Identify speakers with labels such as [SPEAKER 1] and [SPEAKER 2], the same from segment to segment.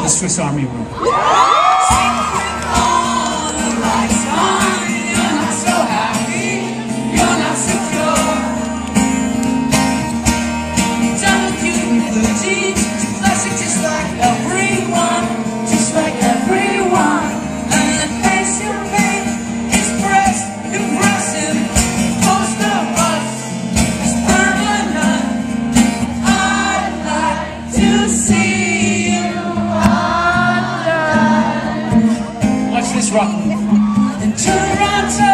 [SPEAKER 1] the Swiss Army room. This rock in Toronto,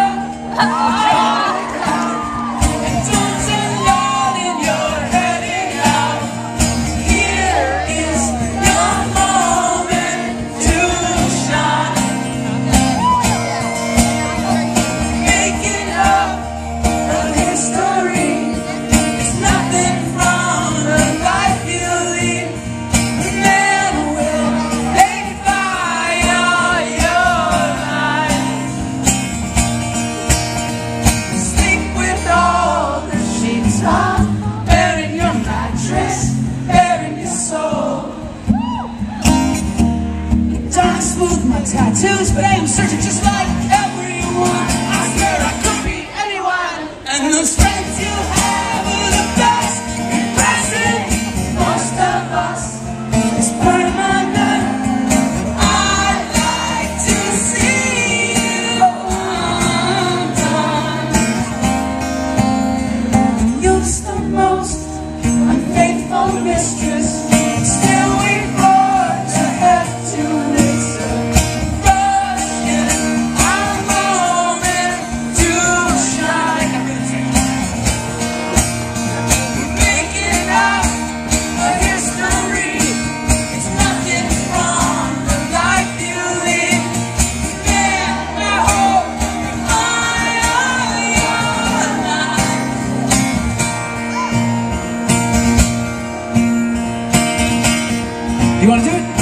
[SPEAKER 1] and don't alone in your heading out. Here is your moment to shine. Making up a history is nothing from the life you lead. Man will pay fire. Bearing your mattress, bearing your soul. Don't smooth my tattoos, but I am searching just like everyone. I swear I could be anyone, and those friends you have are the best. Impressive, most of us is permanent. I'd like to see you undone. You're the most unfaithful mistress. Still we forge ahead to this Russian our moment to shine. Making up a history. It's nothing from the life you lead. Man, I hope I am. You want to do it?